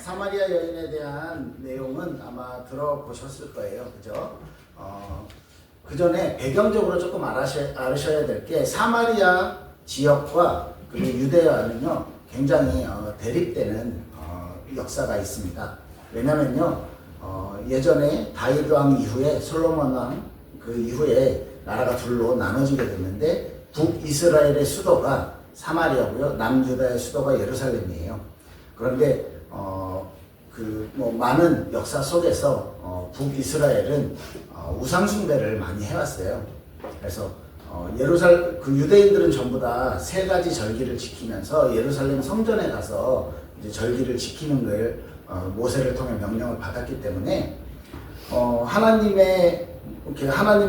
사마리아 여인에 대한 내용은 아마 들어보셨을 거예요. 그죠? 그 전에 배경적으로 조금 알으셔야 될 게 사마리아 지역과 그리고 유대와는요 굉장히 대립되는 역사가 있습니다. 왜냐면요 예전에 다윗 왕 이후에 솔로몬 왕 그 이후에 나라가 둘로 나눠지게 됐는데 북이스라엘의 수도가 사마리아고요. 남유다의 수도가 예루살렘이에요. 그런데 많은 역사 속에서 북이스라엘은 우상 숭배를 많이 해왔어요. 그래서 그 유대인들은 전부 다 세 가지 절기를 지키면서 예루살렘 성전에 가서 이제 절기를 지키는 걸 모세를 통해 명령을 받았기 때문에 하나님을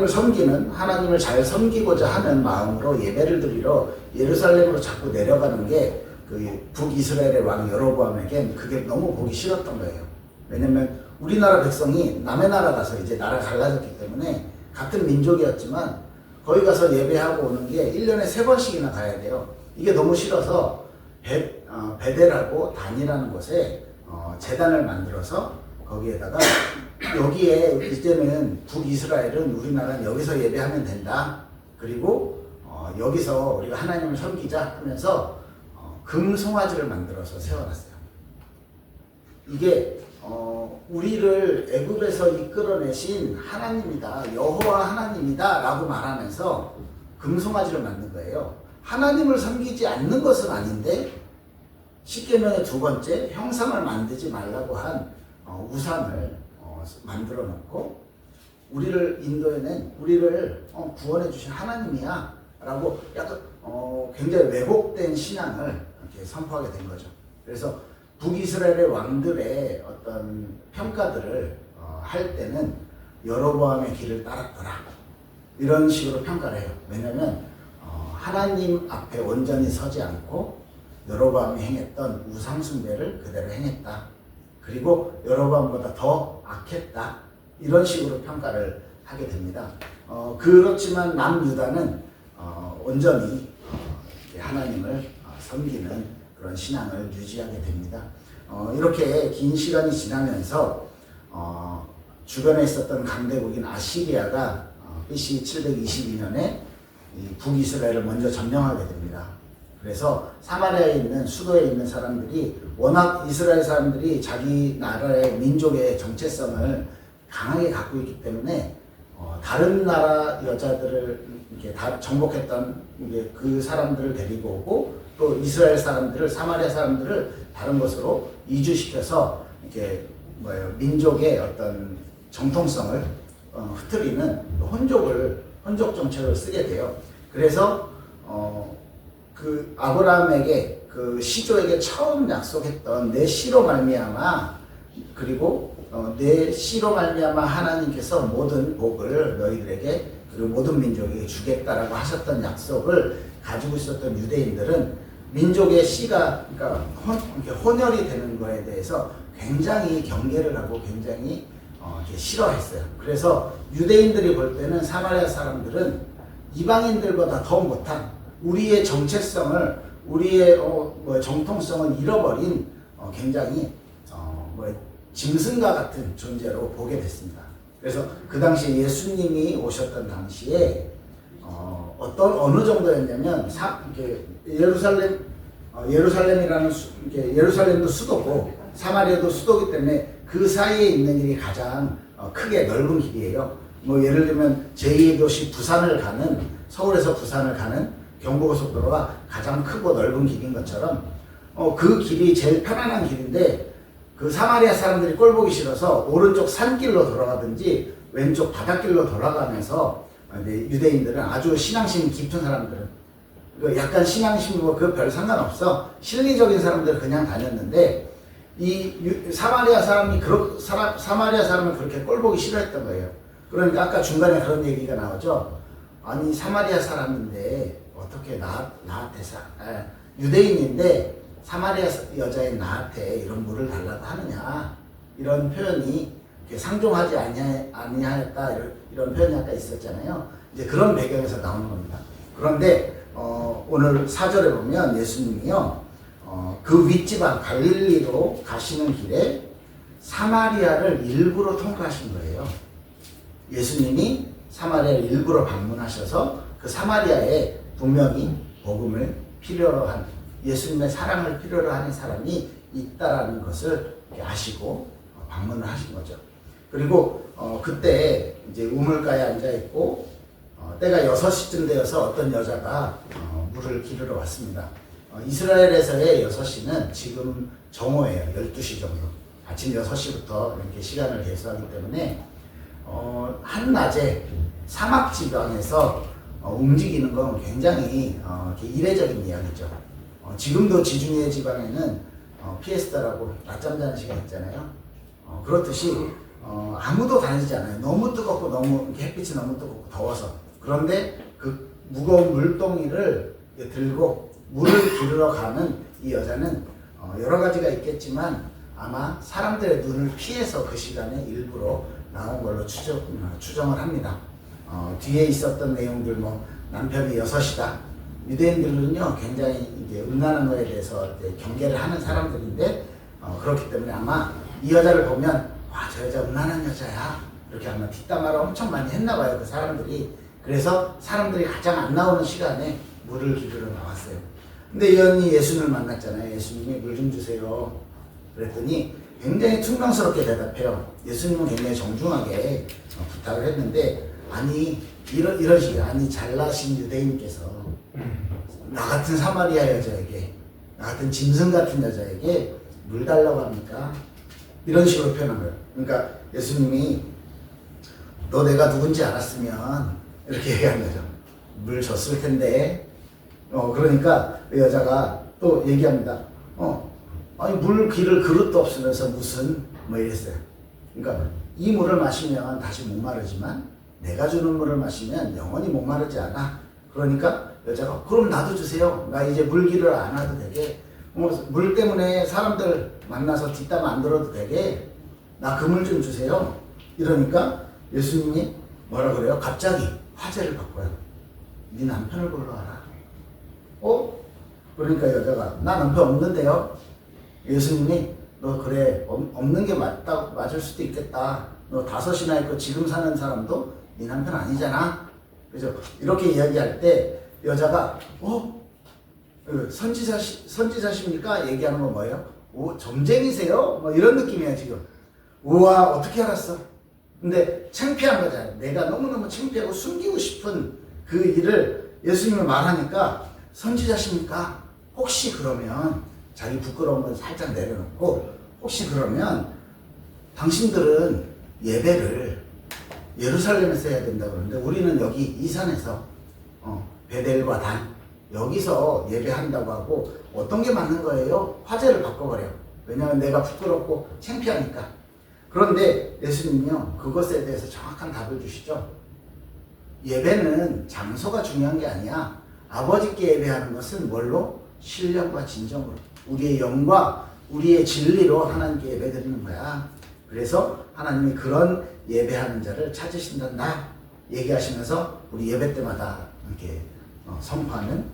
섬기는, 하나님을 잘 섬기고자 하는 마음으로 예배를 드리러 예루살렘으로 자꾸 내려가는 게 그 북이스라엘의 왕 여로보암에겐 그게 너무 보기 싫었던 거예요. 왜냐면 우리나라 백성이 남의 나라 가서 이제 나라 갈라졌기 때문에 같은 민족이었지만 거기 가서 예배하고 오는 게 1년에 3번씩이나 가야 돼요. 이게 너무 싫어서 베델하고 단이라는 곳에 제단을 만들어서 거기에다가 여기에 이제는 북이스라엘은 우리나라는 여기서 예배하면 된다. 그리고 여기서 우리가 하나님을 섬기자 하면서 금송아지를 만들어서 세워놨어요. 이게 우리를 애굽에서 이끌어내신 하나님이다, 여호와 하나님이다 라고 말하면서 금송아지를 만든 거예요. 하나님을 섬기지 않는 것은 아닌데 십계명의 2번째 형상을 만들지 말라고 한 우상을 만들어 놓고 우리를 인도해낸, 우리를 구원해 주신 하나님이야 라고 약간 굉장히 왜곡된 신앙을 이렇게 선포하게 된 거죠. 그래서 북이스라엘의 왕들의 어떤 평가들을 할 때는 여로보암의 길을 따랐더라 이런 식으로 평가를 해요. 왜냐하면 하나님 앞에 온전히 서지 않고 여로보암이 행했던 우상 숭배를 그대로 행했다. 그리고 여로보암보다 더 악했다. 이런 식으로 평가를 하게 됩니다. 그렇지만 남유다는 온전히 하나님을 섬기는 그런 신앙을 유지하게 됩니다. 이렇게 긴 시간이 지나면서 주변에 있었던 강대국인 아시리아가 BC 722년에 북이스라엘을 먼저 점령하게 됩니다. 그래서 사마리아에 있는 수도에 있는 사람들이 워낙 이스라엘 사람들이 자기 나라의 민족의 정체성을 강하게 갖고 있기 때문에 다른 나라 여자들을 이렇게 다 정복했던 그 사람들을 데리고 오고 또 이스라엘 사람들을, 사마리아 사람들을 다른 곳으로 이주시켜서 이렇게 민족의 어떤 정통성을 흐트리는 혼족 정책을 쓰게 돼요. 그래서 그 아브라함에게 그 시조에게 처음 약속했던 내 씨로 말미암아 그리고 내 씨로 말미암아 하나님께서 모든 복을 너희들에게 그리고 모든 민족에게 주겠다라고 하셨던 약속을 가지고 있었던 유대인들은 민족의 씨가 그러니까 혼혈이 되는 거에 대해서 굉장히 경계를 하고 굉장히 싫어했어요. 그래서 유대인들이 볼 때는 사마리아 사람들은 이방인들보다 더 못한 우리의 정체성을 우리의 정통성을 잃어버린 굉장히 짐승과 같은 존재로 보게 됐습니다. 그래서 그 당시에 예수님이 오셨던 당시에 어느 정도였냐면 예루살렘도 수도고 사마리아도 수도기 때문에 그 사이에 있는 길이 가장 크게 넓은 길이에요. 예를 들면 제2의 도시 부산을 가는 서울에서 부산을 가는 경부고속도로가 가장 크고 넓은 길인 것처럼 그 길이 제일 편안한 길인데 그 사마리아 사람들이 꼴보기 싫어서 오른쪽 산길로 돌아가든지 왼쪽 바닷길로 돌아가면서 유대인들은 아주 신앙심 깊은 사람들은 약간 신앙심이 그 별 상관없어 실리적인 사람들은 그냥 다녔는데 이 사마리아 사람은 그렇게 꼴보기 싫어했던 거예요. 그러니까 아까 중간에 그런 얘기가 나오죠. 아니 사마리아 사람인데 어떻게 나한테 유대인인데 사마리아 여자인 나한테 이런 물을 달라고 하느냐 이런 표현이 상종하지 아니하였다 이런 표현이 아까 있었잖아요. 이제 그런 배경에서 나오는 겁니다. 그런데 오늘 4절에 보면 예수님이요 그 윗지방 갈릴리로 가시는 길에 사마리아를 일부러 통과하신 거예요. 예수님이 사마리아를 일부러 방문하셔서 그 사마리아에 분명히 복음을 필요로 한, 예수님의 사랑을 필요로 하는 사람이 있다라는 것을 아시고 방문을 하신 거죠. 그리고 그때 이제 우물가에 앉아 있고 때가 6시쯤 되어서 어떤 여자가 물을 기르러 왔습니다. 이스라엘에서의 6시는 지금 정오예요. 12시 정도. 아침 6시부터 이렇게 시간을 계수하기 때문에 한낮에 사막 지방에서 움직이는 건 굉장히 이례적인 이야기죠. 지금도 지중해 지방에는 피에스타라고 낮잠 자는 시간 있잖아요. 그렇듯이 아무도 다니지 않아요. 너무 뜨겁고 너무 햇빛이 너무 뜨겁고 더워서. 그런데 그 무거운 물동이를 들고 물을 기르러 가는 이 여자는 여러 가지가 있겠지만 아마 사람들의 눈을 피해서 그 시간에 일부러 나온 걸로 추정을 합니다. 뒤에 있었던 내용들 뭐 남편이 6이다. 유대인들은요 굉장히 이제 음란한 거에 대해서 이제 경계를 하는 사람들인데 그렇기 때문에 아마 이 여자를 보면 와, 저 여자 음란한 여자야 이렇게 아마 뒷담화를 엄청 많이 했나 봐요, 그 사람들이. 그래서 사람들이 가장 안 나오는 시간에 물을 기르러 나왔어요. 근데 이 언니 예수님을 만났잖아요. 예수님이 물 좀 주세요. 그랬더니 굉장히 퉁명스럽게 대답해요. 예수님은 굉장히 정중하게 부탁을 했는데 아니 이런 식이에요. 아니 잘나신 유대인께서 나 같은 사마리아 여자에게, 나 같은 짐승 같은 여자에게 물 달라고 합니까? 이런 식으로 표현한 거예요. 그러니까 예수님이 너 내가 누군지 알았으면 이렇게 얘기한 거죠. 물 줬을 텐데. 그러니까 그 여자가 또 얘기합니다. 아니 물 기를 그릇도 없으면서 무슨 뭐 이랬어요. 그러니까 이 물을 마시면 다시 목마르지만 내가 주는 물을 마시면 영원히 목마르지 않아. 그러니까 여자가 그럼 나도 주세요. 나 이제 물 기를 안 와도 되게. 물 때문에 사람들 만나서 뒷담 안 들어도 되게 나 그 물 좀 주세요. 이러니까 예수님이 뭐라 그래요? 갑자기 화제를 바꿔요. 네 남편을 불러와라. 그러니까 여자가 나 남편 없는데요. 예수님이 너 그래 없는 게 맞을 수도 있겠다. 너 5이나 있고 지금 사는 사람도 네 남편 아니잖아. 그죠? 이렇게 이야기할 때 여자가 선지자십니까? 얘기하는 건 뭐예요? 점쟁이세요? 뭐 이런 느낌이에요 지금. 우와 어떻게 알았어? 근데 창피한 거잖아요. 내가 너무너무 창피하고 숨기고 싶은 그 일을 예수님이 말하니까 선지자십니까? 혹시 그러면 자기 부끄러운 건 살짝 내려놓고 혹시 그러면 당신들은 예배를 예루살렘에서 해야 된다고 그러는데 우리는 여기 이 산에서 베델과 단 여기서 예배한다고 하고 어떤 게 맞는 거예요? 화제를 바꿔버려요. 왜냐하면 내가 부끄럽고 창피하니까. 그런데 예수님은요 그것에 대해서 정확한 답을 주시죠. 예배는 장소가 중요한 게 아니야. 아버지께 예배하는 것은 뭘로? 신령과 진정으로 우리의 영과 우리의 진리로 하나님께 예배드리는 거야. 그래서 하나님이 그런 예배하는 자를 찾으신단다 얘기하시면서 우리 예배 때마다 이렇게 선포하는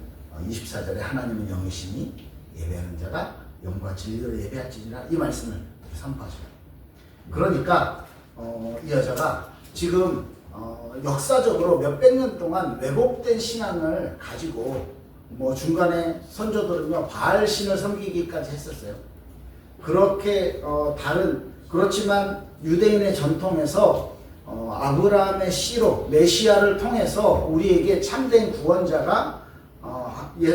24절에 하나님은 영이시니 예배하는 자가 영과 진리로 예배할지니라 이 말씀을 선포하죠. 그러니까 이 여자가 지금 역사적으로 몇백 년 동안 왜곡된 신앙을 가지고 뭐 중간에 선조들은요 바알 신을 섬기기까지 했었어요. 그렇게 그렇지만 유대인의 전통에서 아브라함의 씨로 메시아를 통해서 우리에게 참된 구원자가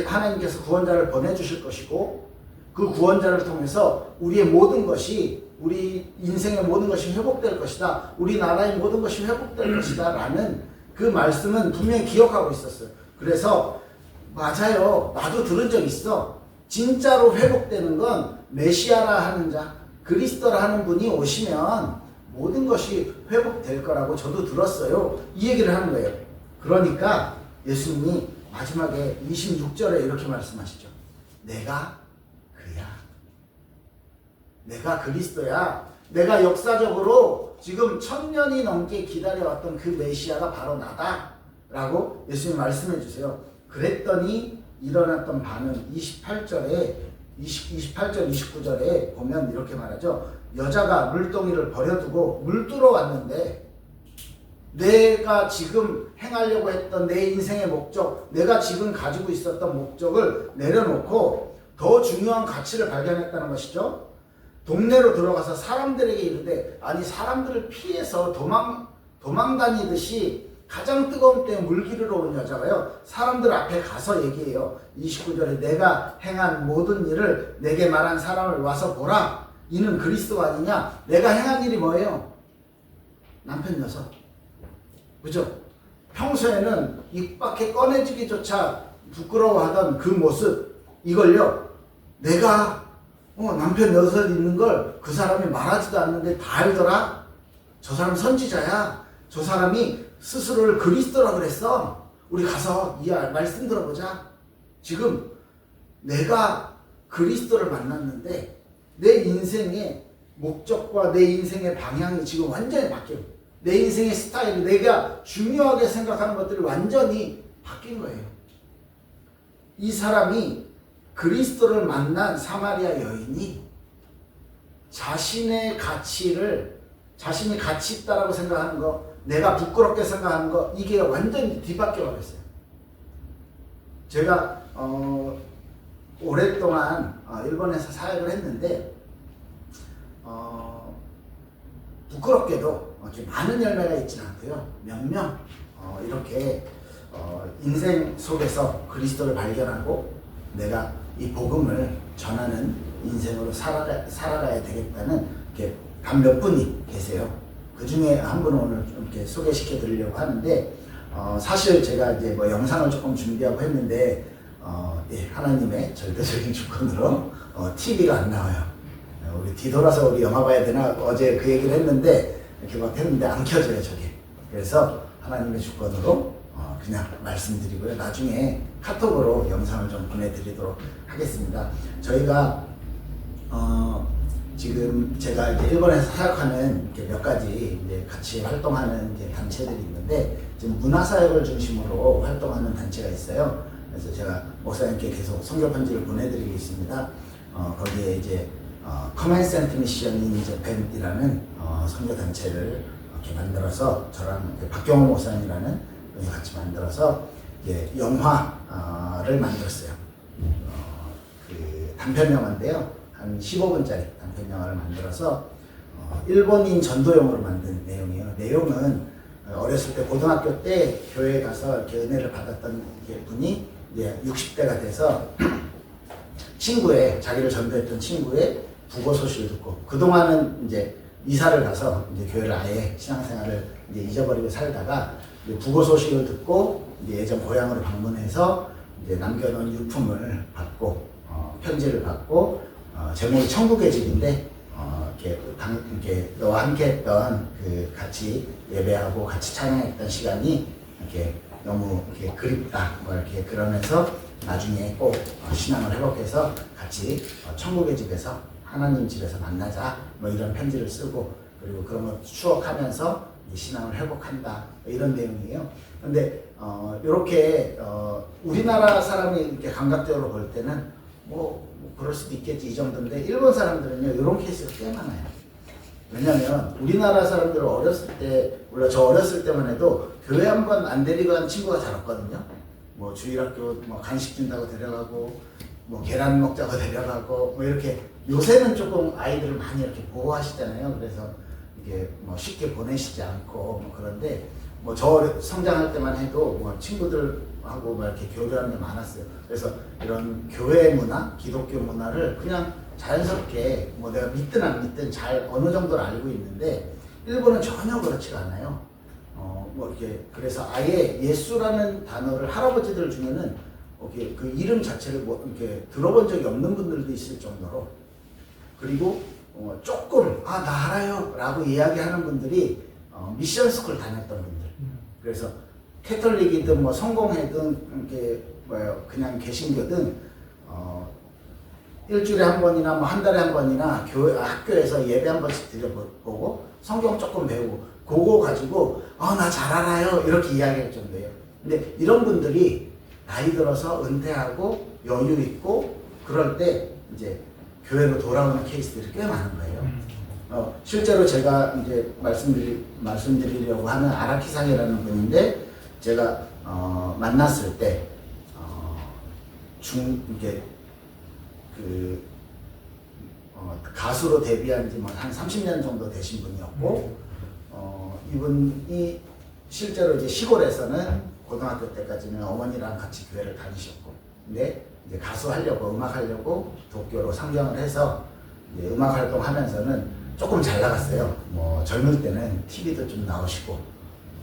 하나님께서 구원자를 보내주실 것이고 그 구원자를 통해서 우리의 모든 것이 우리 인생의 모든 것이 회복될 것이다. 우리나라의 모든 것이 회복될 것이다. 라는 그 말씀은 분명히 기억하고 있었어요. 그래서 맞아요. 나도 들은 적 있어. 진짜로 회복되는 건 메시아라 하는 자, 그리스도라 하는 분이 오시면 모든 것이 회복될 거라고 저도 들었어요. 이 얘기를 하는 거예요. 그러니까 예수님이 마지막에 26절에 이렇게 말씀하시죠. 내가 그야. 내가 그리스도야. 내가 역사적으로 지금 1000년이 넘게 기다려왔던 그 메시아가 바로 나다. 라고 예수님 말씀해 주세요. 그랬더니 일어났던 반응 28절에 28절 29절에 보면 이렇게 말하죠. 여자가 물동이를 버려두고 물두러 왔는데 내가 지금 행하려고 했던 내 인생의 목적, 내가 지금 가지고 있었던 목적을 내려놓고 더 중요한 가치를 발견했다는 것이죠. 동네로 들어가서 사람들에게 이르되, 아니 사람들을 피해서 도망 다니듯이 가장 뜨거운 때에 물 기르러 온 여자가요, 사람들 앞에 가서 얘기해요. 29절에 내가 행한 모든 일을 내게 말한 사람을 와서 보라. 이는 그리스도 아니냐? 내가 행한 일이 뭐예요? 남편 녀석. 그죠? 평소에는 입 밖에 꺼내지기조차 부끄러워하던 그 모습, 이걸요, 내가 남편 녀석 있는 걸 그 사람이 말하지도 않는데 다 알더라? 저 사람 선지자야. 저 사람이 스스로를 그리스도라 그랬어. 우리 가서 이 말씀 들어보자. 지금 내가 그리스도를 만났는데 내 인생의 목적과 내 인생의 방향이 지금 완전히 바뀌어. 내 인생의 스타일이, 내가 중요하게 생각하는 것들이 완전히 바뀐 거예요. 이 사람이, 그리스도를 만난 사마리아 여인이 자신의 가치를, 자신이 가치 있다라고 생각하는 거, 내가 부끄럽게 생각하는 거, 이게 완전히 뒤바뀌어 버렸어요. 제가 오랫동안 일본에서 사역을 했는데 부끄럽게도 많은 열매가 있지는 않고요. 몇 명 이렇게 인생 속에서 그리스도를 발견하고 내가 이 복음을 전하는 인생으로 살아가야 되겠다는 단 몇 분이 계세요. 그 중에 한 분을 오늘 좀 이렇게 소개시켜 드리려고 하는데, 사실 제가 이제 뭐 영상을 조금 준비하고 했는데, 예, 하나님의 절대적인 주권으로 TV가 안 나와요. 우리 뒤돌아서 우리 영화 봐야 되나 어제 그 얘기를 했는데 이렇게 막 했는데 안 켜져요 저게. 그래서 하나님의 주권으로 그냥 말씀드리고요. 나중에 카톡으로 영상을 좀 보내드리도록 하겠습니다. 저희가 지금 제가 이제 일본에서 사역하는 몇 가지 이제 같이 활동하는 이제 단체들이 있는데, 지금 문화사역을 중심으로 활동하는 단체가 있어요. 그래서 제가 목사님께 계속 선교 편지를 보내드리고 있습니다. 거기에 이제 커맨 센트 미션 인 재팬이라는 선교 단체를 이렇게 만들어서 저랑 박경호 목사님이라는 분이 같이 만들어서 영화를 만들었어요. 그 단편 영화인데요, 한 15분짜리 단편 영화를 만들어서 일본인 전도용으로 만든 내용이에요. 내용은 어렸을 때 고등학교 때 교회에 가서 이렇게 은혜를 받았던 분이 이제 60대가 돼서 자기를 전도했던 친구의 부고 소식을 듣고, 그동안은 이제 이사를 가서 이제 교회를 아예 신앙생활을 이제 잊어버리고 살다가 이제 부고 소식을 듣고 이제 예전 고향으로 방문해서 이제 남겨놓은 유품을 받고 편지를 받고, 제목이 천국의 집인데 이렇게 너와 함께했던 그 같이 예배하고 같이 찬양했던 시간이 이렇게 너무 이렇게 그립다, 뭐 이렇게 그러면서 나중에 꼭 신앙을 회복해서 같이 천국의 집에서, 하나님 집에서 만나자, 뭐 이런 편지를 쓰고, 그리고 그런 걸 추억하면서 신앙을 회복한다, 뭐 이런 내용이에요. 근데 이렇게 우리나라 사람이 이렇게 감각적으로 볼 때는 뭐 그럴 수도 있겠지 이 정도인데, 일본 사람들은요 이런 케이스가 꽤 많아요. 왜냐면 우리나라 사람들은 어렸을 때, 물론 저 어렸을 때만 해도 교회 한 번 안 데리고 간 친구가 잘 없거든요. 뭐 주일학교 뭐 간식 준다고 데려가고, 뭐 계란 먹자고 데려가고, 뭐 이렇게. 요새는 조금 아이들을 많이 이렇게 보호하시잖아요. 그래서 이게 뭐 쉽게 보내시지 않고 뭐 그런데, 뭐 저 성장할 때만 해도 뭐 친구들하고 뭐 이렇게 교류하는 게 많았어요. 그래서 이런 교회 문화, 기독교 문화를 그냥 자연스럽게 뭐 내가 믿든 안 믿든 잘 어느 정도는 알고 있는데, 일본은 전혀 그렇지가 않아요. 뭐 이렇게, 그래서 아예 예수라는 단어를 할아버지들 중에는 이렇게 그 이름 자체를 뭐 이렇게 들어본 적이 없는 분들도 있을 정도로, 그리고 조금 나 알아요 라고 이야기하는 분들이 미션 스쿨 다녔던 분들. 그래서 캐톨릭이든 뭐 성공회든 이렇게 그냥 개신교든 일주일에 한 번이나 뭐 한 달에 한 번이나 학교에서 예배 한 번씩 드려보고 성경 조금 배우고, 그거 가지고 나 잘 알아요 이렇게 이야기할 정도예요. 근데 이런 분들이 나이 들어서 은퇴하고 여유 있고 그럴 때 이제 교회로 돌아오는 케이스들이 꽤 많은 거예요. 실제로 제가 이제 말씀드리려고 하는 아라키상이라는 분인데, 제가 만났을 때 이게 가수로 데뷔한 지 뭐 한 30년 정도 되신 분이었고, 이분이 실제로 이제 시골에서는 고등학교 때까지는 어머니랑 같이 교회를 다니셨고, 근데 이제 가수 하려고, 음악 하려고 도쿄로 상경을 해서 이제 음악 활동하면서는 조금 잘 나갔어요. 뭐 젊을 때는 TV도 좀 나오시고,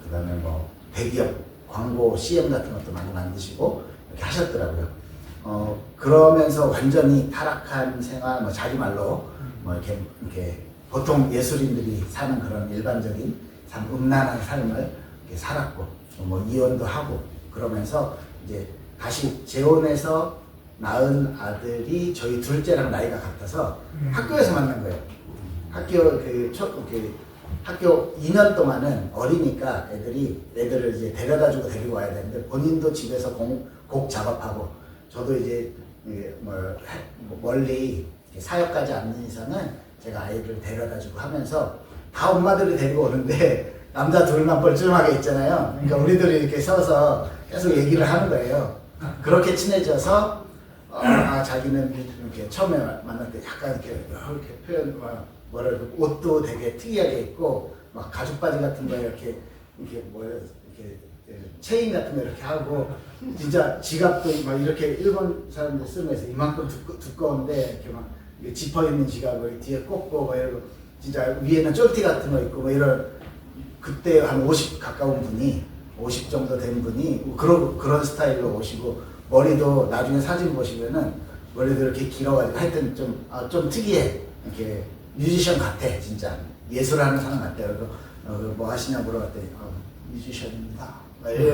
그 다음에 뭐 대기업 광고 CM 같은 것도 많이 만드시고 이렇게 하셨더라고요. 그러면서 완전히 타락한 생활, 뭐 자기 말로 뭐 이렇게 보통 예술인들이 사는 그런 일반적인 참 음란한 삶을 이렇게 살았고, 뭐 이혼도 하고, 그러면서 이제 다시 재혼해서 낳은 아들이 저희 둘째랑 나이가 같아서 학교에서 만난 거예요. 학교 2년 동안은 어리니까 애들을 이제 데려다주고 데리고 와야 되는데, 본인도 집에서 곡 작업하고, 저도 이제 멀리 사역 가지 않는 이상은 제가 아이를 데려다주고 하면서, 다 엄마들이 데리고 오는데 남자 둘만 뻘쭘하게 있잖아요. 그러니까 우리들이 이렇게 서서 계속 얘기를 하는 거예요. 그렇게 친해져서 자기는 이렇게 처음에 만날 때 약간 이렇게 표현, 옷도 되게 특이하게 입고, 막 가죽 바지 같은 거에 이렇게 체인 같은 거 이렇게 하고, 진짜 지갑도 막 이렇게 일본 사람들 쓰면서 이만큼 두꺼운데 이렇게 막 지퍼 있는 지갑을 뒤에 꽂고, 막 이러고, 진짜 위에는 쫄티 같은 거 있고, 뭐 이런, 그때 한 50 가까운 분이, 50 정도 된 분이 그런 스타일로 오시고, 머리도 나중에 사진 보시면은 머리도 이렇게 길어가지고, 하여튼 좀 특이해. 이렇게 뮤지션 같아, 진짜. 예술하는 사람 같아. 그리고 뭐 하시냐 물어봤더니 뮤지션입니다.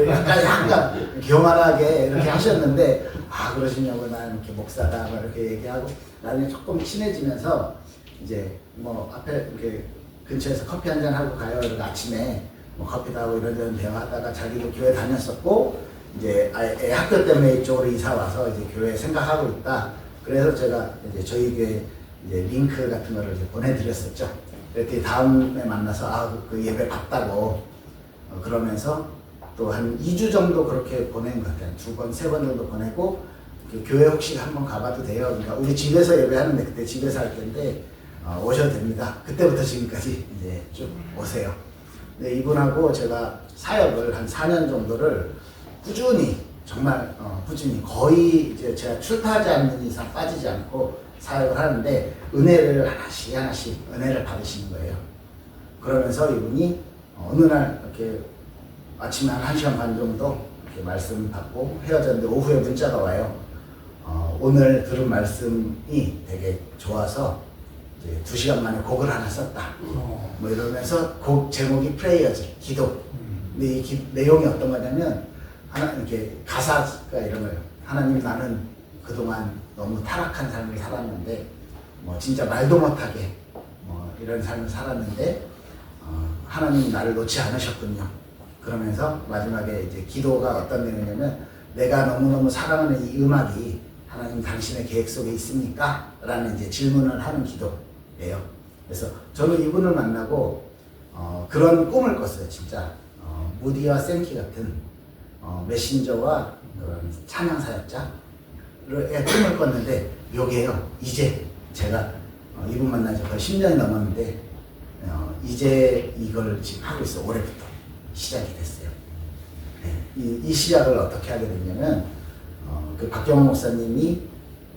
약간 교만하게 이렇게 하셨는데, 그러시냐고, 나는 이렇게 목사다, 막 이렇게 얘기하고, 나중에 조금 친해지면서 이제 뭐 앞에 이렇게 근처에서 커피 한잔 하고 가요. 그리고 아침에 뭐 커피도 하고 이런저런 대화하다가, 자기도 교회 다녔었고, 이제 애 학교 때문에 이쪽으로 이사 와서 이제 교회 생각하고 있다. 그래서 제가 이제 저희 교회 이제 링크 같은 거를 이제 보내드렸었죠. 그랬더니 다음에 만나서 그 예배 봤다고 그러면서 또 한 2주 정도 그렇게 보낸 것 같아요. 2번, 3번 정도 보내고, 교회 혹시 한번 가봐도 돼요. 그러니까 우리 집에서 예배하는데, 그때 집에서 할 텐데 오셔도 됩니다. 그때부터 지금까지 이제 쭉 오세요. 근데 이분하고 제가 사역을 한 4년 정도를 꾸준히, 정말 꾸준히, 거의 이제 제가 출타하지 않는 이상 빠지지 않고 사역을 하는데, 은혜를 하나씩 은혜를 받으시는 거예요. 그러면서 이분이 어느 날 이렇게 아침에 한 1시간 반 정도 이렇게 말씀 받고 헤어졌는데, 오후에 문자가 와요. 오늘 들은 말씀이 되게 좋아서 이제 2시간 만에 곡을 하나 썼다. 뭐 이러면서 곡 제목이 프레이어즈, 기도. 근데 이 내용이 어떤 거냐면, 이렇게 가사가 이런 거예요. 하나님, 나는 그동안 너무 타락한 삶을 살았는데, 뭐 진짜 말도 못하게 뭐 이런 삶을 살았는데, 하나님 나를 놓지 않으셨군요. 그러면서 마지막에 이제 기도가 어떤 내용이냐면, 내가 너무너무 사랑하는 이 음악이 하나님 당신의 계획 속에 있습니까? 라는 이제 질문을 하는 기도예요. 그래서 저는 이분을 만나고 그런 꿈을 꿨어요. 진짜 무디와 생키 같은 메신저와 그런 찬양 사역자의 꿈을 꿨는데, 요게요, 이제 제가 이분 만난 지 거의 10년이 넘었는데, 이제 이걸 지금 하고 있어요. 올해부터 시작이 됐어요. 네, 이 시작을 어떻게 하게 됐냐면, 그 박경호 목사님이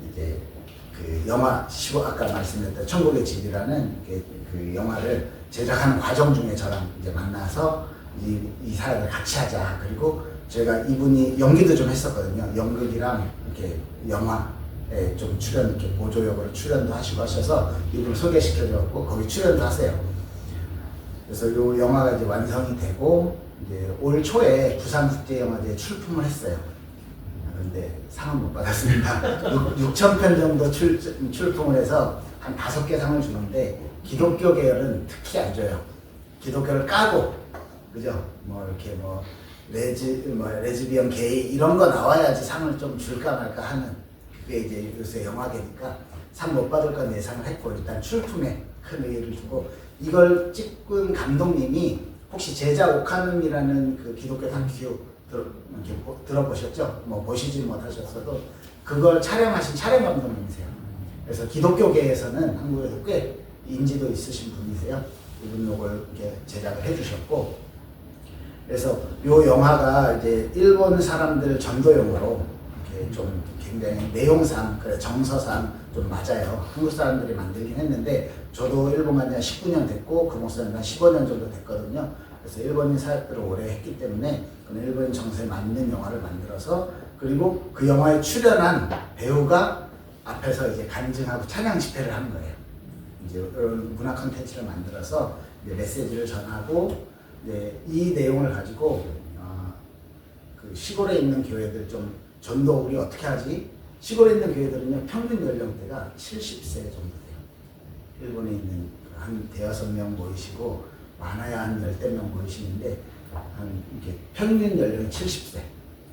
이제 그 영화 아까 말씀드렸던 천국의 집이라는 그 영화를 제작하는 과정 중에 저랑 이제 만나서 이 사역을 같이 하자. 그리고 제가 이분이 연기도 좀 했었거든요. 연극이랑 이렇게 영화에 좀 출연, 이렇게 보조역으로 출연도 하시고 하셔서 이분을 소개시켜줬고, 거기 출연도 하세요. 그래서 이 영화가 이제 완성이 되고, 이제 올 초에 부산국제영화제에 출품을 했어요. 근데 상은 못 받았습니다. 6,000편 정도 출품을 해서 한 5개 상을 주는데, 기독교 계열은 특히 안 줘요. 기독교를 까고, 그죠? 뭐 이렇게 레즈비언, 게이 이런 거 나와야지 상을 좀 줄까 말까 하는, 그게 이제 요새 영화계니까 상 못 받을 건 예상을 했고 일단 출품에 큰 의의를 두고 이걸 찍은 감독님이 혹시 제자 오카눔이라는 그 기독교 다큐 들어보셨죠? 뭐 보시지 못하셨어도 그걸 촬영하신 촬영 감독님이세요. 그래서 기독교계에서는 한국에도 꽤 인지도 있으신 분이세요. 이분 요걸 이렇게 제작을 해주셨고, 그래서 요 영화가 이제 일본 사람들 전도용으로 이렇게 좀 굉장히 내용상, 그래 정서상 좀 맞아요. 한국 사람들이 만들긴 했는데 저도 일본 간지 한 19년 됐고 그 목사님 한 15년 정도 됐거든요. 그래서 일본인 사역들을 오래 했기 때문에 일본인 정서에 맞는 영화를 만들어서 그리고 그 영화에 출연한 배우가 앞에서 이제 간증하고 찬양 집회를 하는 거예요. 이제 이런 문화 콘텐츠를 만들어서 이제 메시지를 전하고 이제 이 내용을 가지고 그 시골에 있는 교회들 좀 전도 우리 어떻게 하지? 시골에 있는 교회들은요 평균 연령대가 70세 정도 돼요. 일본에 있는 한 대여섯 명 모이시고 많아야 한 열댓 명 모이시는데 한 이렇게 평균 연령이 70세.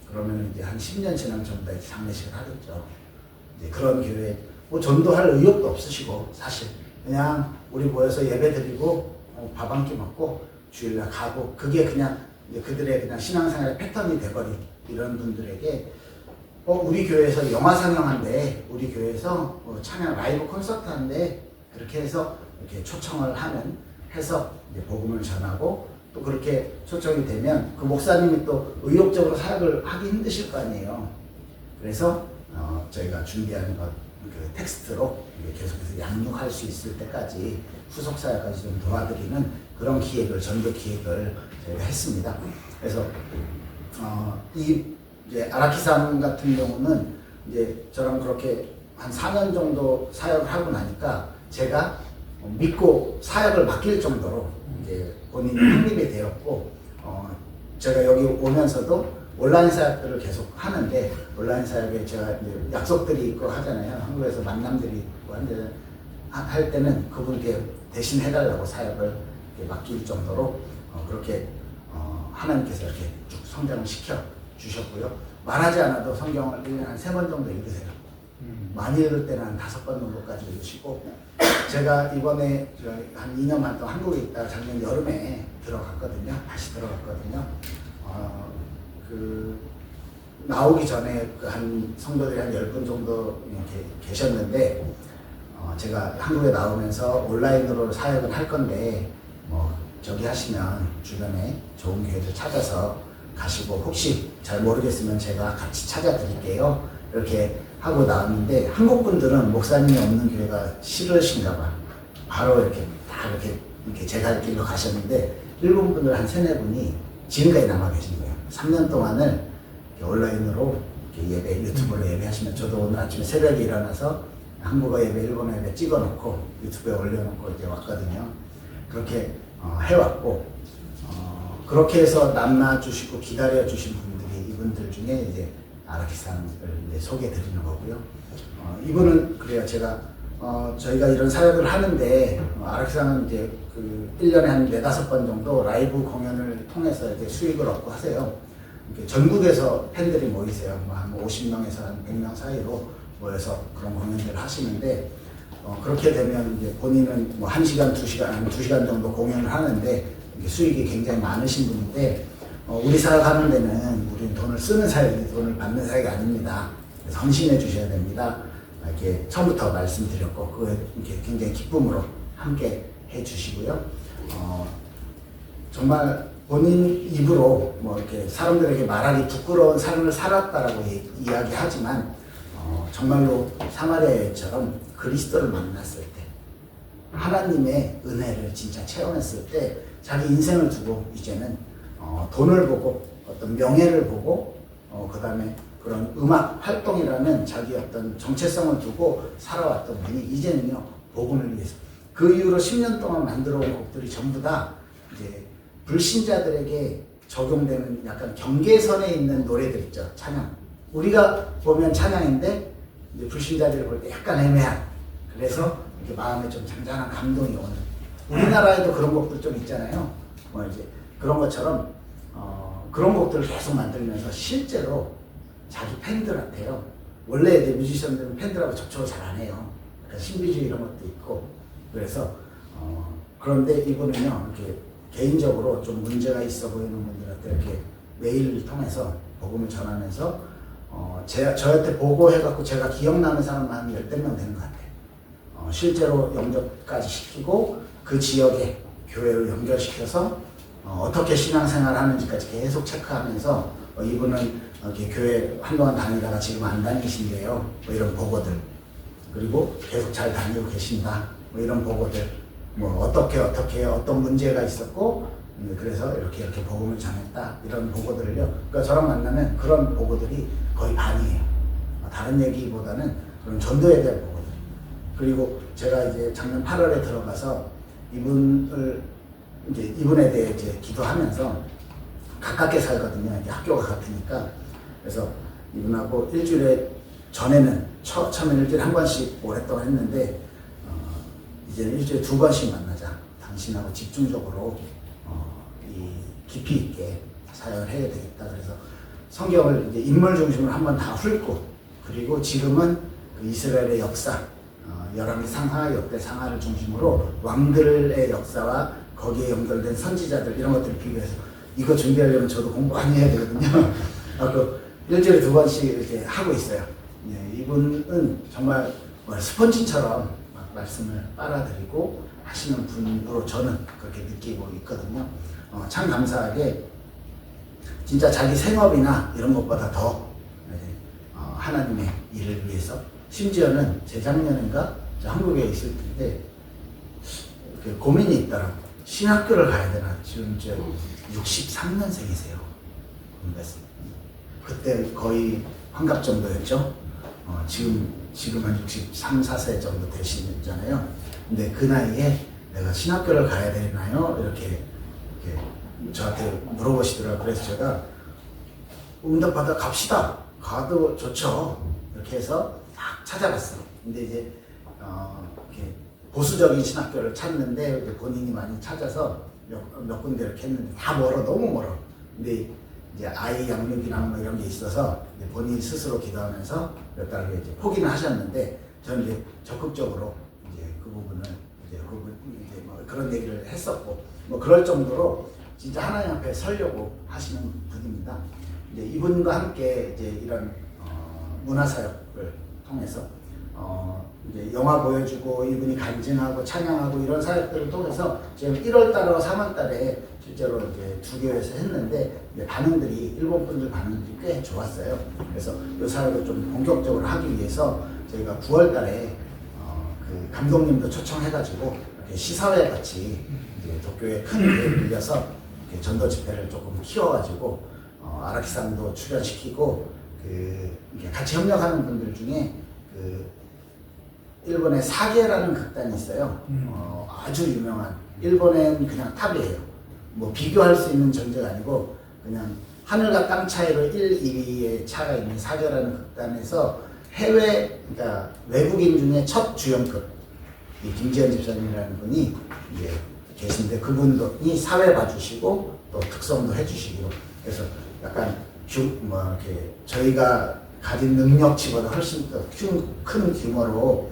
그러면 이제 한 10년 지나면 전부 다 장례식을 하겠죠. 이제 그런 교회 뭐 전도할 의욕도 없으시고 사실 그냥 우리 모여서 예배 드리고 밥 한 끼 먹고 주일날 가고 그게 그냥 이제 그들의 그냥 신앙생활의 패턴이 돼버린 이런 분들에게 우리 교회에서 영화 상영한대, 우리 교회에서 찬양 라이브 콘서트 한대, 그렇게 해서 이렇게 초청을 하는 해서 이제 복음을 전하고 또 그렇게 초청이 되면 그 목사님이 또 의욕적으로 사역을 하기 힘드실 거 아니에요. 그래서 저희가 준비하는 그 텍스트로 계속해서 양육할 수 있을 때까지 후속 사역까지 좀 도와드리는 그런 기획을 전도 기획을 저희가 했습니다. 그래서 이 이제 아라키산 같은 경우는 이제 저랑 그렇게 한 4년 정도 사역을 하고 나니까 제가 믿고 사역을 맡길 정도로 이제 본인이 확립이 되었고, 제가 여기 오면서도 온라인 사역들을 계속 하는데, 온라인 사역에 제가 이제 약속들이 있고 하잖아요. 한국에서 만남들이 있고 한데, 할 때는 그분께 대신 해달라고 사역을 이렇게 맡길 정도로 그렇게 하나님께서 이렇게 쭉 성장을 시켜 주셨고요. 말하지 않아도 성경을 1년에 한 3번 정도 읽으세요. 많이 읽을 때는 한 5번 정도까지 읽으시고, 제가 이번에 한 2년 반 동안 한국에 있다가 작년 여름에 들어갔거든요. 다시 들어갔거든요. 나오기 전에 한 성도들이 한 10분 정도 이렇게 계셨는데, 제가 한국에 나오면서 온라인으로 사역을 할 건데, 저기 하시면 주변에 좋은 교회들 찾아서 가시고, 혹시 잘 모르겠으면 제가 같이 찾아드릴게요. 이렇게 하고 나왔는데, 한국 분들은 목사님이 없는 교회가 싫으신가 봐. 바로 이렇게 다 이렇게 제가 할 길로 가셨는데, 일본 분들 한 3-4분이 지금까지 남아 계신 거예요. 3년 동안을 온라인으로 예배, 유튜브로 예배하시면, 저도 오늘 아침에 새벽에 일어나서 한국어 예배, 일본어 예배 찍어놓고 유튜브에 올려놓고 이제 왔거든요. 그렇게 해왔고, 그렇게 해서 남아주시고 기다려주신 분들이 이분들 중에 이제 아라키산을 소개해 드리는 거고요. 이분은 그래요. 제가 저희가 이런 사역을 하는데, 아라키산은 이제 그 1년에 한 4-5번 정도 라이브 공연을 통해서 이제 수익을 얻고 하세요. 전국에서 팬들이 모이세요. 한 50명에서 한 100명 사이로 모여서 그런 공연들을 하시는데, 그렇게 되면 이제 본인은 뭐 1시간, 2시간 정도 공연을 하는데, 수익이 굉장히 많으신 분인데, 우리 사역하는 데는 우리는 돈을 쓰는 사역이 돈을 받는 사역이 아닙니다. 그래서 헌신해 주셔야 됩니다. 이렇게 처음부터 말씀드렸고, 그거 이렇게 굉장히 기쁨으로 함께 해 주시고요. 정말 본인 입으로 뭐 이렇게 사람들에게 말하기 부끄러운 삶을 살았다라고 이야기하지만, 정말로 사마리아처럼 그리스도를 만났을 때, 하나님의 은혜를 진짜 체험했을 때, 자기 인생을 두고 이제는 돈을 보고 어떤 명예를 보고 그 다음에 그런 음악 활동이라는 자기 어떤 정체성을 두고 살아왔던 분이 이제는요 복음을 위해서 그 이후로 10년 동안 만들어 온 곡들이 전부 다 이제 불신자들에게 적용되는 약간 경계선에 있는 노래들 있죠. 찬양. 우리가 보면 찬양인데 이제 불신자들이 볼 때 약간 애매한, 그래서 이렇게 마음에 좀 잔잔한 감동이 오는, 우리나라에도 그런 곡들 좀 있잖아요. 뭐 이제 그런 것처럼 그런 곡들을 계속 만들면서 실제로 자기 팬들한테요. 원래 이제 뮤지션들은 팬들하고 접촉을 잘 안 해요. 약간 신비주의 이런 것도 있고 그래서 그런데 이분은요 이렇게 개인적으로 좀 문제가 있어 보이는 분들한테 이렇게 메일을 통해서 복음을 전하면서 저한테 보고해갖고 제가 기억나는 사람만 한 10명 되는 것 같아요. 실제로 영접까지 시키고 그 지역에 교회를 연결시켜서 어떻게 신앙생활 하는지까지 계속 체크하면서 이분은 이렇게 교회 한동안 다니다가 지금 안 다니신대요. 뭐 이런 보고들. 그리고 계속 잘 다니고 계신다. 뭐 이런 보고들. 뭐 어떻게 어떤 문제가 있었고 그래서 이렇게 복음을 전했다. 이런 보고들을요. 그러니까 저랑 만나면 그런 보고들이 거의 반이에요. 다른 얘기보다는 그런 전도에 대한 보고들. 그리고 제가 이제 작년 8월에 들어가서 이분에 대해 이제 기도하면서 가깝게 살거든요. 이제 학교가 같으니까. 그래서 이분하고 일주일에 전에는 처음에는 일주일에 한 번씩 오랫동안 했는데 이제는 일주일에 2번씩 만나자. 당신하고 집중적으로 깊이 있게 사역을 해야 되겠다. 그래서 성경을 이제 인물 중심으로 한번 다 훑고 그리고 지금은 그 이스라엘의 역사 열왕기 상하, 역대 상하를 중심으로 왕들의 역사와 거기에 연결된 선지자들 이런 것들을 비교해서 이거 준비하려면 저도 공부 많이 해야 되거든요. 일주일에 2번씩 이렇게 하고 있어요. 예, 이분은 정말 스펀지처럼 말씀을 빨아들이고 하시는 분으로 저는 그렇게 느끼고 있거든요. 참 감사하게 진짜 자기 생업이나 이런 것보다 더 하나님의 일을 위해서 심지어는 재작년인가 한국에 있을 때 고민이 있더라고요. 신학교를 가야 되나. 지금 이제 63년생이세요. 그때 거의 환갑 정도였죠. 지금 한 63, 4세 정도 되시잖아요. 근데 그 나이에 내가 신학교를 가야 되나요? 이렇게 저한테 물어보시더라고요. 그래서 제가 응답받아 갑시다. 가도 좋죠. 이렇게 해서 딱 찾아봤어요. 근데 이제 이렇게 보수적인 신학교를 찾는데 본인이 많이 찾아서 몇 군데 이렇게 했는데 다 멀어. 너무 멀어. 근데 이제 아이 양육이나 뭐 이런 게 있어서 본인 스스로 기도하면서 몇 달 후에 이제 포기는 하셨는데 저는 이제 적극적으로 이제 그 부분을 이제 뭐 그런 얘기를 했었고 뭐 그럴 정도로 진짜 하나님 앞에 서려고 하시는 분입니다. 이제 이분과 함께 이제 이런 문화사역을 통해서 이제 영화 보여주고 이분이 간증하고 찬양하고 이런 사역들을 통해서 지금 1월달하고 3월달에 실제로 이제 2개월에서 했는데 이제 반응들이 일본 분들 반응들이 꽤 좋았어요. 그래서 이 사역을 좀 본격적으로 하기 위해서 저희가 9월달에 그 감독님도 초청해가지고 이렇게 시사회 같이 이제 도쿄에 큰 교회를 빌려서 전도 집회를 조금 키워가지고 아라키상도 출연시키고 같이 협력하는 분들 중에 일본의 사계라는 극단이 있어요. 아주 유명한 일본엔 그냥 탑이에요. 뭐 비교할 수 있는 존재가 아니고 그냥 하늘과 땅 차이로 1, 2위의 차가 있는 사계라는 극단에서 그러니까 외국인 중에 첫 주연급 이 김지현 집사님이라는 분이 이제 계신데 그분이 사회 봐주시고 또 특성도 해주시고 그래서 약간 이렇게 저희가 가진 능력치보다 훨씬 더 큰 규모로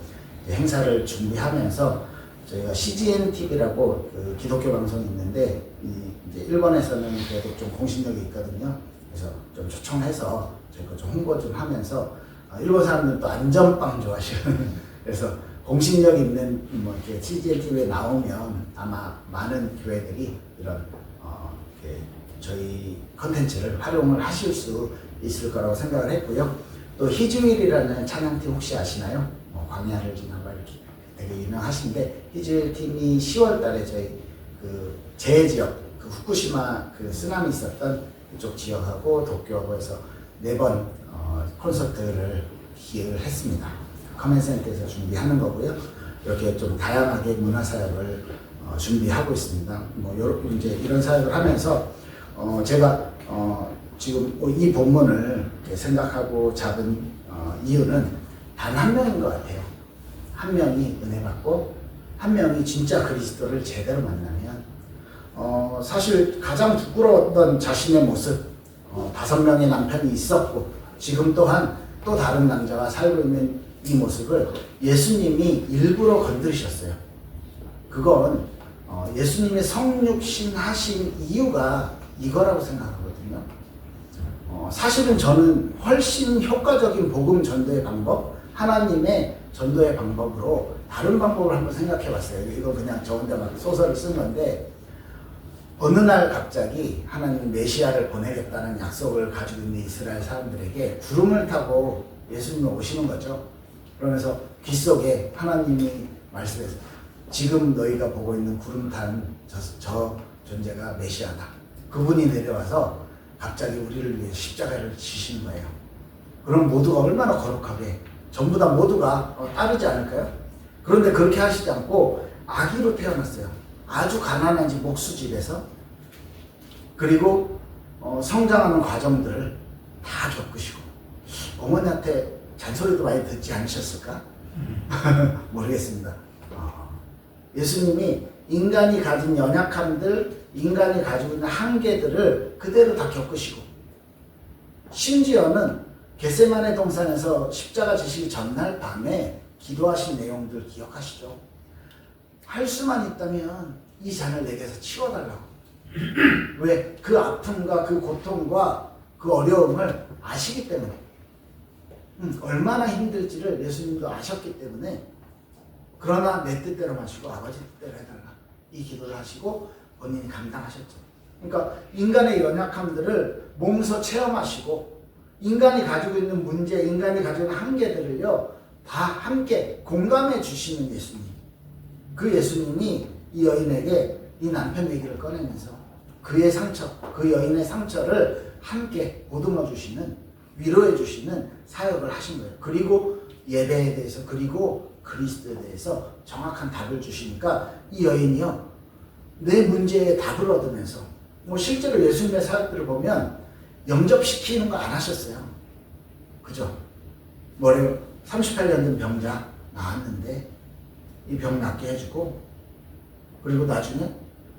행사를 준비하면서 저희가 CGN TV라고 그 기독교 방송이 있는데 이제 일본에서는 그래도 좀 공신력이 있거든요. 그래서 좀 초청해서 저희가 좀 홍보 좀 하면서 일본 사람들도 안전빵 좋아하시는 그래서 공신력 있는 뭐 이렇게 CGN TV에 나오면 아마 많은 교회들이 이런 저희 컨텐츠를 활용을 하실 수 있을 거라고 생각을 했고요. 또 히즈윌이라는 찬양팀 혹시 아시나요? 광야를 지나가 이렇게 되게 유명하신데 히즈윌 팀이 10월 달에 저희 그 재해 지역 그 후쿠시마 그 쓰나미 있었던 그쪽 지역하고 도쿄하고 해서 4번 콘서트를 기획을 했습니다. 커맨센터에서 준비하는 거고요. 이렇게 좀 다양하게 문화사역을 준비하고 있습니다. 뭐 이제 이런 사역을 하면서 제가 지금 이 본문을 생각하고 잡은 이유는 단 한 명인 것 같아요. 한 명이 은혜 받고 한 명이 진짜 그리스도를 제대로 만나면 사실 가장 부끄러웠던 자신의 모습 5명의 남편이 있었고 지금 또한 또 다른 남자와 살고 있는 이 모습을 예수님이 일부러 건드리셨어요. 그건 예수님의 성육신 하신 이유가 이거라고 생각하거든요. 사실은 저는 훨씬 효과적인 복음 전도의 방법, 하나님의 전도의 방법으로 다른 방법을 한번 생각해 봤어요. 이거 그냥 저 혼자 막 소설을 쓴 건데, 어느 날 갑자기 하나님이 메시아를 보내겠다는 약속을 가지고 있는 이스라엘 사람들에게 구름을 타고 예수님이 오시는 거죠. 그러면서 귀 속에 하나님이 말씀해서 지금 너희가 보고 있는 구름 탄 저 존재가 메시아다. 그분이 내려와서 갑자기 우리를 위해 십자가를 지시는 거예요. 그럼 모두가 얼마나 거룩하게, 전부 다 모두가 따르지 않을까요? 그런데 그렇게 하시지 않고 아기로 태어났어요. 아주 가난한 집 목수집에서. 그리고 성장하는 과정들을 다 겪으시고, 어머니한테 잔소리도 많이 듣지 않으셨을까? 모르겠습니다. 예수님이 인간이 가진 연약함들, 인간이 가지고 있는 한계들을 그대로 다 겪으시고, 심지어는 겟세마네 동산에서 십자가 지시기 전날 밤에 기도하신 내용들 기억하시죠? 할 수만 있다면 이 잔을 내게서 치워달라고. 왜? 그 아픔과 그 고통과 그 어려움을 아시기 때문에, 얼마나 힘들지를 예수님도 아셨기 때문에, 그러나 내 뜻대로 마시고 아버지 뜻대로 해달라, 이 기도를 하시고 본인이 감당하셨죠. 그러니까 인간의 연약함들을 몸소 체험하시고, 인간이 가지고 있는 문제, 인간이 가지고 있는 한계들을요 다 함께 공감해 주시는 예수님. 그 예수님이 이 여인에게 이 남편 얘기를 꺼내면서 그의 상처, 그 여인의 상처를 함께 보듬어 주시는, 위로해 주시는 사역을 하신 거예요. 그리고 예배에 대해서, 그리고 그리스도에 대해서 정확한 답을 주시니까 이 여인이요 내 문제에 답을 얻으면서, 실제로 예수님의 사역들을 보면 영접시키는 거 안 하셨어요. 그죠? 뭐래요? 38년 된 병자 나왔는데 이 병 낫게 해주고, 그리고 나중에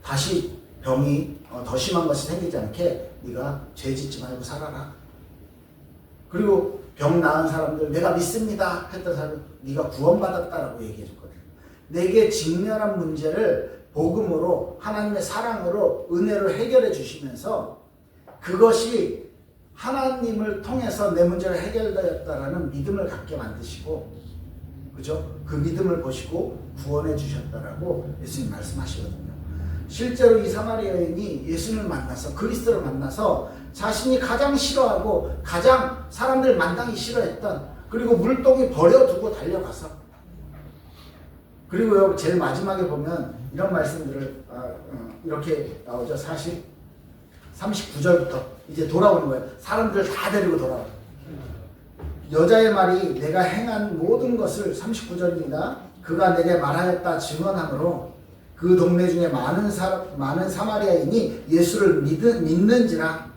다시 병이 더 심한 것이 생기지 않게 네가 죄 짓지 말고 살아라. 그리고 병 나은 사람들, 내가 믿습니다 했던 사람들, 네가 구원받았다라고 얘기해 줬거든요. 내게 직면한 문제를 복음으로, 하나님의 사랑으로, 은혜로 해결해 주시면서 그것이 하나님을 통해서 내 문제가 해결되었다라는 믿음을 갖게 만드시고, 그죠? 그 믿음을 보시고 구원해 주셨다라고 예수님 말씀하시거든요. 실제로 이 사마리아 여인이 예수님을 만나서, 그리스도를 만나서 자신이 가장 싫어하고 가장 사람들 만나기 싫어했던, 그리고 물동이 버려두고 달려가서, 그리고요 제일 마지막에 보면 이런 말씀들을 이렇게 나오죠. 39절부터 이제 돌아오는 거예요. 사람들을 다 데리고 돌아와요. 여자의 말이 내가 행한 모든 것을, 39절입니다. 그가 내게 말하였다 증언하므로 그 동네 중에 많은 사마리아인이 예수를 믿는지라.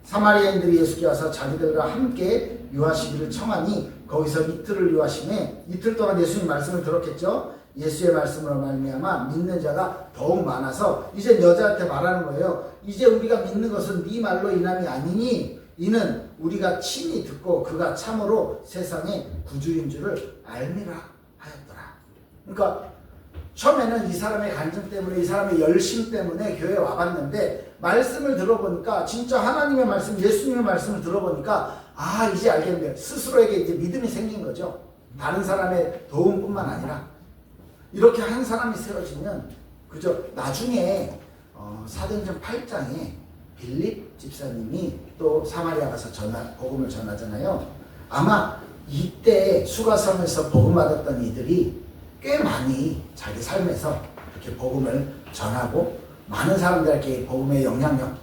사마리아인들이 예수께 와서 자기들과 함께 유하시기를 청하니 거기서 이틀을 유하심에, 이틀 동안 예수님 말씀을 들었겠죠. 예수의 말씀으로 말미암아 믿는 자가 더욱 많아서 이제 여자한테 말하는 거예요. 이제 우리가 믿는 것은 네 말로 인함이 아니니 이는 우리가 친히 듣고 그가 참으로 세상의 구주인 줄을 알미라 하였더라. 그러니까 처음에는 이 사람의 간증 때문에, 이 사람의 열심 때문에 교회에 와봤는데, 말씀을 들어보니까, 진짜 하나님의 말씀, 예수님의 말씀을 들어보니까 이제 알겠네요. 스스로에게 이제 믿음이 생긴 거죠. 다른 사람의 도움뿐만 아니라. 이렇게 한 사람이 세워지면, 그죠? 나중에 사도행전 8장에 빌립 집사님이 또 사마리아 가서 복음을 전하잖아요. 아마 이때 수가성에서 복음 받았던 이들이 꽤 많이 자기 삶에서 이렇게 복음을 전하고 많은 사람들에게 복음의 영향력을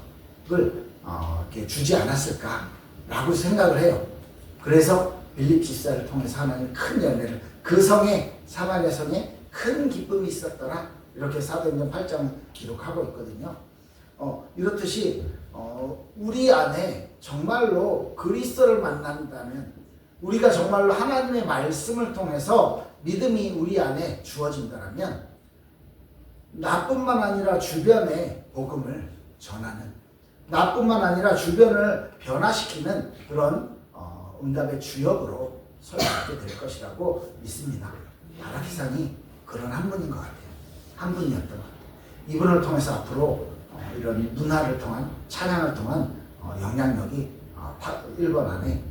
이렇게 주지 않았을까라고 생각을 해요. 그래서 빌립 집사를 통해서 하나님 큰 열매를, 그 성에, 사마리아 성에 큰 기쁨이 있었더라, 이렇게 사도행전 8장은 기록하고 있거든요. 이렇듯이 우리 안에 정말로 그리스도를 만난다면, 우리가 정말로 하나님의 말씀을 통해서 믿음이 우리 안에 주어진다면, 나뿐만 아니라 주변에 복음을 전하는, 나뿐만 아니라 주변을 변화시키는 그런 응답의 주역으로 설 수 있게 될 것이라고 믿습니다. 바라키상이 그런 한 분인 것 같아요. 한 분이었던 것 같아요. 이분을 통해서 앞으로 이런 문화를 통한 찬양을 통한 영향력이 일본 안에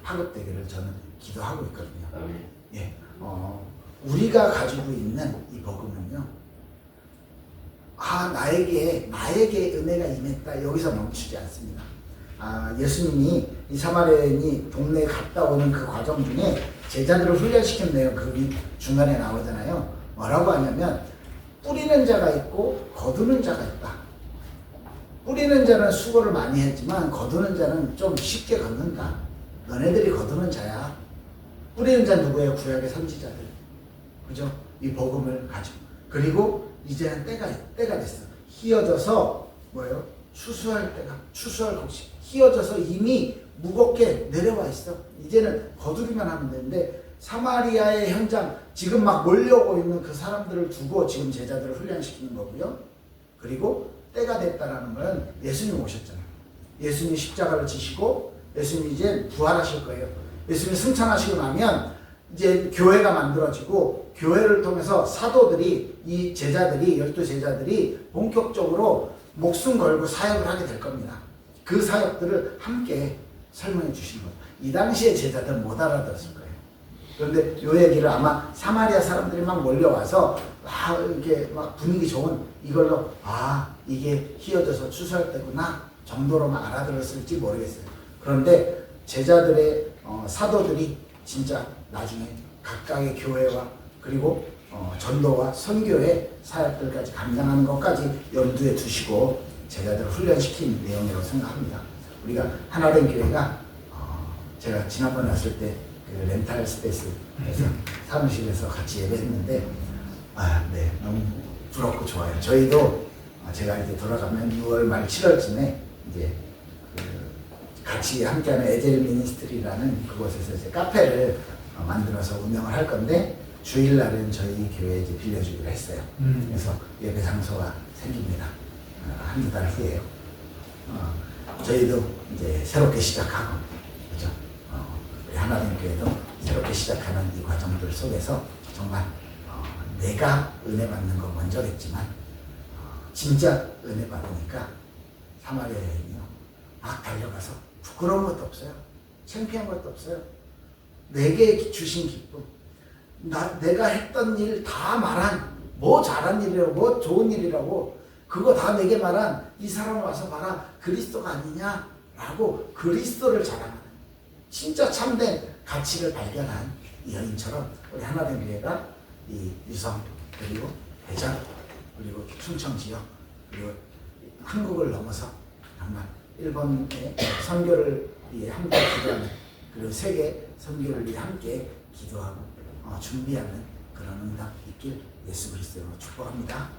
파급되기를 저는 기도하고 있거든요. 예, 우리가 가지고 있는 이 복음은요, 나에게 은혜가 임했다 여기서 멈추지 않습니다. 예수님이 이 사마리아인이 동네에 갔다 오는 그 과정 중에 제자들을 훈련시킨 내용 그 중간에 나오잖아요. 뭐라고 하냐면 뿌리는 자가 있고 거두는 자가 있다. 뿌리는 자는 수고를 많이 했지만 거두는 자는 좀 쉽게 걷는다. 너네들이 거두는 자야. 뿌리는 자 누구예요? 구약의 선지자들. 그죠? 이 복음을 가지고. 그리고 이제는 때가 됐어. 휘어져서 뭐예요? 추수할 곡식. 휘어져서 이미 무겁게 내려와 있어. 이제는 거두기만 하면 되는데 사마리아의 현장, 지금 막 몰려오고 있는 그 사람들을 두고 지금 제자들을 훈련시키는 거고요. 그리고 때가 됐다라는 건 예수님 오셨잖아요. 예수님이 십자가를 지시고 예수님이 이제 부활하실 거예요. 예수님이 승천하시고 나면 이제 교회가 만들어지고 교회를 통해서 사도들이, 이 제자들이, 12제자들이 본격적으로 목숨 걸고 사역을 하게 될 겁니다. 그 사역들을 함께 설명해 주시는 거예요. 이 당시에 제자들은 못 알아들었을 거예요. 그런데 이 얘기를 아마 사마리아 사람들이 막 몰려와서 이렇게 막 분위기 좋은 이걸로 이게 휘어져서 추수할 때구나 정도로만 알아들었을지 모르겠어요. 그런데 제자들의 사도들이 진짜 나중에 각각의 교회와 그리고 전도와 선교의 사역들까지 감당하는 것까지 염두에 두시고 제자들을 훈련시킨 내용이라고 생각합니다. 우리가 하나된 교회가 제가 지난번에 왔을 때 그 렌탈 스페이스에서 사무실에서 같이 예배했는데 네, 너무 부럽고 좋아요. 저희도 제가 이제 돌아가면 6월 말 7월쯤에 이제 같이 함께하는 에젤 미니스트리라는 그곳에서 이제 카페를 만들어서 운영을 할 건데 주일날은 저희 교회에 이제 빌려주기로 했어요. 그래서 예배 장소가 생깁니다. 한두 달 후에요. 저희도 이제 새롭게 시작하고, 그죠? 우리 하나된 교회도 새롭게 시작하는 이 과정들 속에서 정말 내가 은혜 받는 건 먼저겠지만 진짜 은혜 받으니까 사마리아 여인이요 막 달려가서 부끄러운 것도 없어요. 창피한 것도 없어요. 내게 주신 기쁨, 내가 했던 일 다 말한, 뭐 잘한 일이라고, 뭐 좋은 일이라고, 그거 다 내게 말한 이 사람 와서 봐라, 그리스도가 아니냐라고 그리스도를 자랑하는, 진짜 참된 가치를 발견한 이 여인처럼 우리 하나된 교회가 이 유성, 그리고 대전, 그리고 충청 지역, 그리고 한국을 넘어서 정말 일본의 선교를 위해 함께 기도하는, 그리고 세계 선교를 위해 함께 기도하고 준비하는 그런 응답 있길 예수 그리스도로 축복합니다.